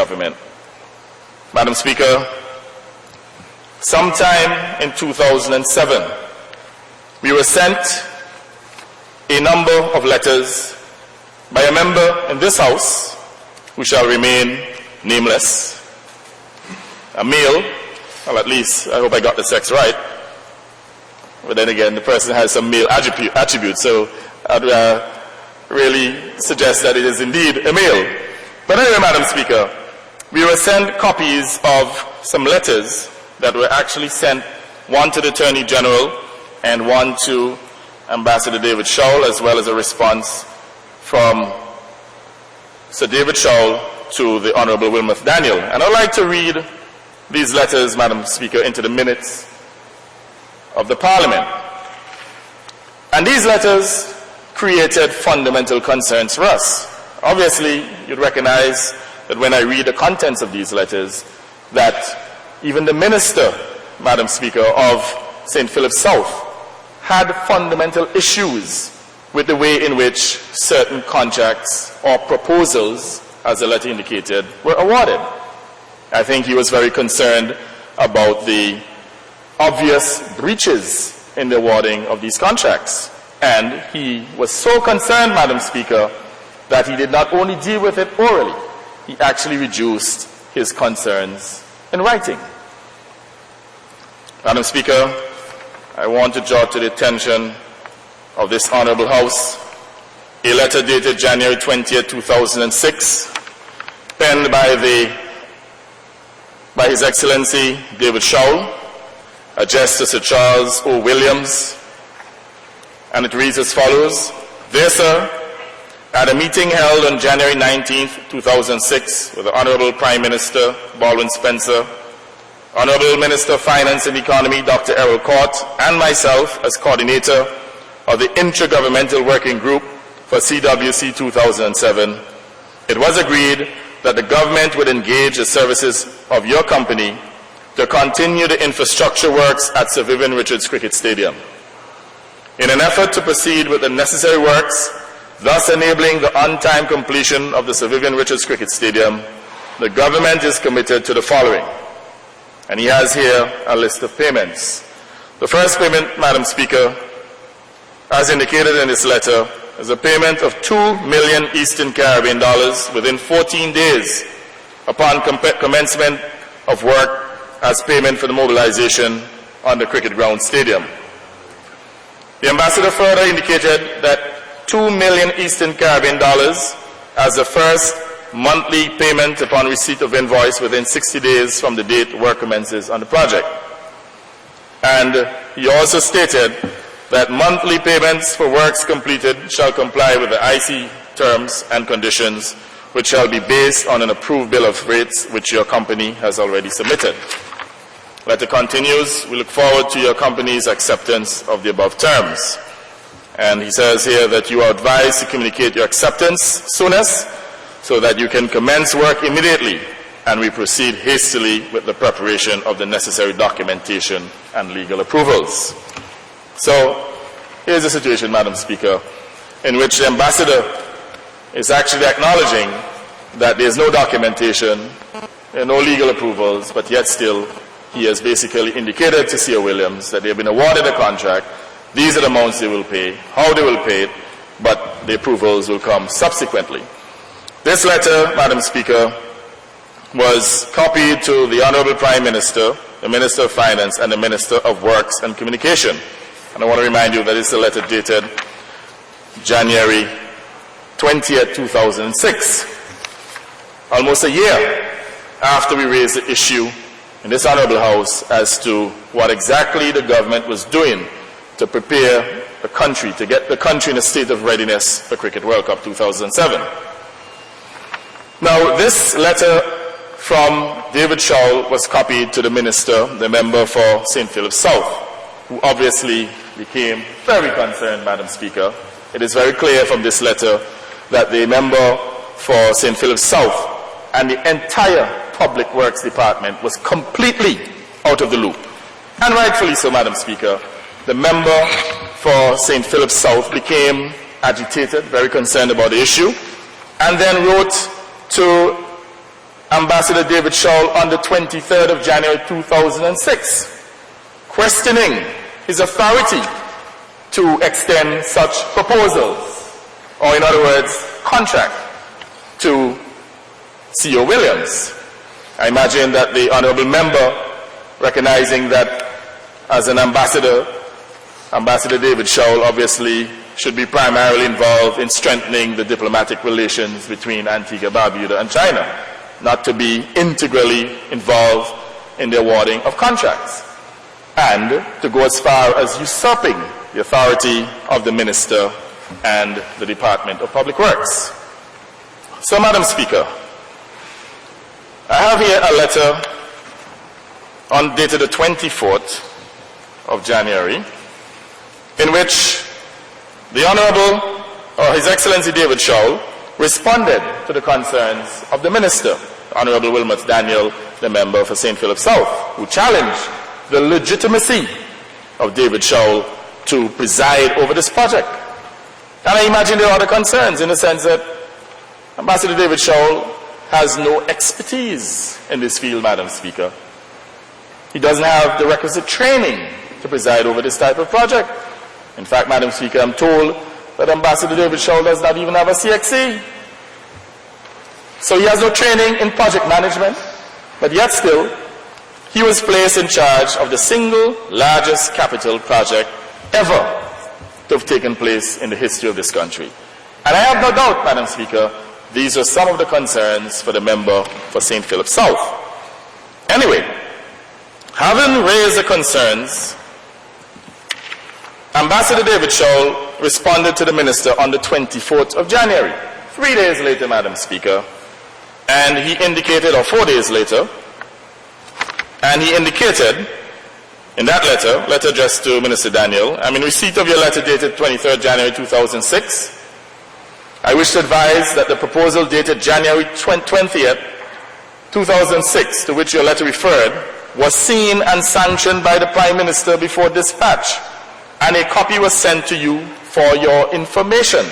government. Madam Speaker, sometime in 2007, we were sent a number of letters by a member in this House who shall remain nameless, a male, well, at least I hope I got the sex right, but then again the person has some male attributes, so I'd really suggest that it is indeed a male. But anyway, Madam Speaker, we were sent copies of some letters that were actually sent, one to the Attorney General and one to Ambassador David Shaul, as well as a response from Sir David Shaul to the Honorable Wilmoth Daniel. And I'd like to read these letters, Madam Speaker, into the minutes of the Parliament. And these letters created fundamental concerns for us. Obviously, you'd recognize that when I read the contents of these letters, that even the Minister, Madam Speaker, of St. Philip's South had fundamental issues with the way in which certain contracts or proposals, as the letter indicated, were awarded. I think he was very concerned about the obvious breaches in the awarding of these contracts. And he was so concerned, Madam Speaker, that he did not only deal with it orally, he actually reduced his concerns in writing. Madam Speaker, I want to draw to the attention of this Honorable House a letter dated January 20th, 2006, penned by His Excellency David Shaul, addressed to Sir Charles O. Williams, and it reads as follows: Dear Sir, at a meeting held on January 19th, 2006, with the Honorable Prime Minister Baldwin Spencer, Honorable Minister of Finance and Economy Dr. Errol Court, and myself as coordinator of the Intergovernmental Working Group for CWC 2007, it was agreed that the government would engage the services of your company to continue the infrastructure works at Sir Vivian Richards Cricket Stadium. In an effort to proceed with the necessary works, thus enabling the on-time completion of the Sir Vivian Richards Cricket Stadium, the government is committed to the following. And he has here a list of payments. The first payment, Madam Speaker, as indicated in this letter, is a payment of $2 million Eastern Caribbean dollars within 14 days upon commencement of work as payment for the mobilization on the cricket ground stadium. The Ambassador further indicated that $2 million Eastern Caribbean dollars as the first monthly payment upon receipt of invoice within 60 days from the date work commences on the project. And he also stated that monthly payments for works completed shall comply with the IC terms and conditions, which shall be based on an approved bill of rates which your company has already submitted. Letter continues, we look forward to your company's acceptance of the above terms. And he says here that you are advised to communicate your acceptance soonest so that you can commence work immediately and we proceed hastily with the preparation of the necessary documentation and legal approvals. So here's the situation, Madam Speaker, in which the Ambassador is actually acknowledging that there's no documentation, no legal approvals, but yet still he has basically indicated to C.O. Williams that they've been awarded a contract, these are the amounts they will pay, how they will pay it, but the approvals will come subsequently. This letter, Madam Speaker, was copied to the Honorable Prime Minister, the Minister of Finance, and the Minister of Works and Communication. And I want to remind you that it's a letter dated January 20th, 2006. Almost a year after we raised the issue in this Honorable House as to what exactly the government was doing to prepare the country, to get the country in a state of readiness for Cricket World Cup 2007. Now, this letter from David Shaul was copied to the Minister, the member for St. Philip's South, who obviously became very concerned, Madam Speaker. It is very clear from this letter that the member for St. Philip's South and the entire Public Works Department was completely out of the loop. And rightfully so, Madam Speaker. The member for St. Philip's South became agitated, very concerned about the issue, and then wrote to Ambassador David Shaul on the 23rd of January 2006, questioning his authority to extend such proposals, or in other words, contract, to C.O. Williams. I imagine that the honorable member, recognizing that as an ambassador, Ambassador David Shaul obviously should be primarily involved in strengthening the diplomatic relations between Antigua, Barbuda, and China, not to be integrally involved in the awarding of contracts, and to go as far as usurping the authority of the Minister and the Department of Public Works. So, Madam Speaker, I have here a letter dated the 24th of January, in which the Honorable, or His Excellency David Shaul, responded to the concerns of the Minister, Honorable Wilmot Daniel, the member for St. Philip South, who challenged the legitimacy of David Shaul to preside over this project. And I imagine there are other concerns in the sense that Ambassador David Shaul has no expertise in this field, Madam Speaker. He doesn't have the requisite training to preside over this type of project. In fact, Madam Speaker, I'm told that Ambassador David Shaul does not even have a CXC. So he has no training in project management, but yet still, he was placed in charge of the single largest capital project ever to have taken place in the history of this country. And I have no doubt, Madam Speaker, these are some of the concerns for the member for St. Philip South. Anyway, having raised the concerns, Ambassador David Shaul responded to the Minister on the 24th of January, 3 days later, Madam Speaker, and he indicated, or 4 days later, and he indicated in that letter addressed to Minister Daniel, I'm in receipt of your letter dated 23rd January 2006. I wish to advise that the proposal dated January 20th, 2006, to which your letter referred, was seen and sanctioned by the Prime Minister before dispatch, and a copy was sent to you for your information.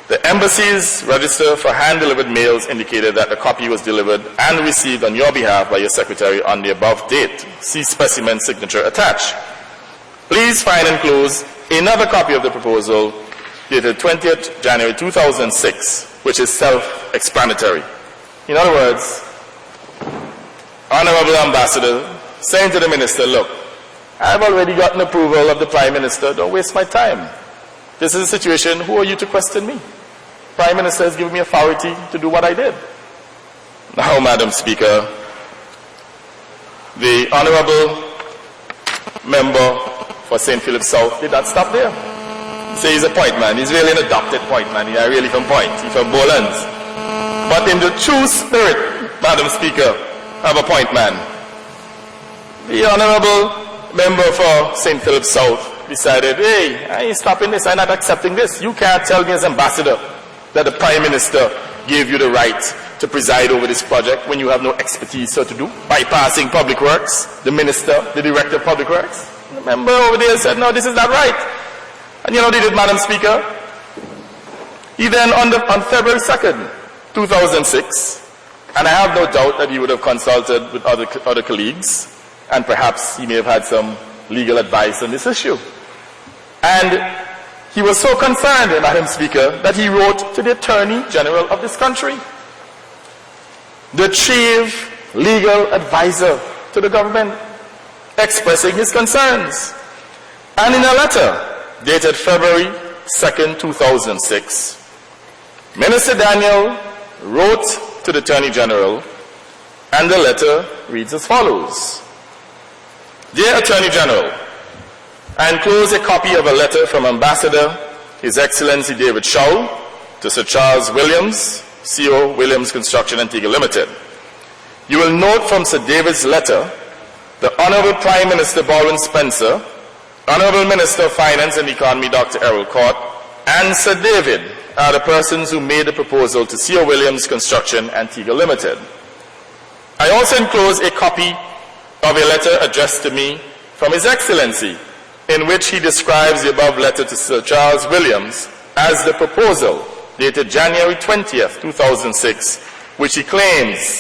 The Embassy's register for hand-delivered mails indicated that the copy was delivered and received on your behalf by your Secretary on the above date. See specimen signature attached. Please find enclosed another copy of the proposal dated 20th January 2006, which is self-explanatory. In other words, Honorable Ambassador saying to the Minister, look, I've already gotten approval of the Prime Minister, don't waste my time. This is a situation, who are you to question me? Prime Minister has given me authority to do what I did. Now, Madam Speaker, the Honorable Member for St. Philip South did not stop there. He says he's a point man. He's really an adopted point man. He's really from Point. He's from Bolands. But in the true spirit, Madam Speaker, of a point man, the Honorable Member for St. Philip South decided, hey, I ain't stopping this. I'm not accepting this. You can't tell me as ambassador that the Prime Minister gave you the right to preside over this project when you have no expertise so to do, bypassing Public Works, the Minister, the Director of Public Works. The member over there said, no, this is not right. And you know what he did, Madam Speaker? He then, on February 2nd, 2006, and I have no doubt that he would have consulted with other colleagues, and perhaps he may have had some legal advice on this issue. And he was so concerned, Madam Speaker, that he wrote to the Attorney General of this country, the chief legal advisor to the government, expressing his concerns. And in a letter dated February 2nd, 2006, Minister Daniel wrote to the Attorney General, and the letter reads as follows. Dear Attorney General, I enclose a copy of a letter from Ambassador His Excellency David Shaul to Sir Charles Williams, CO Williams Construction Antigua Limited. You will note from Sir David's letter, the Honorable Prime Minister Baldwin Spencer, Honorable Minister of Finance and Economy Dr. Errol Court, and Sir David are the persons who made the proposal to CO Williams Construction Antigua Limited. I also enclose a copy of a letter addressed to me from His Excellency, in which he describes the above letter to Sir Charles Williams as the proposal dated January 20th, 2006, which he claims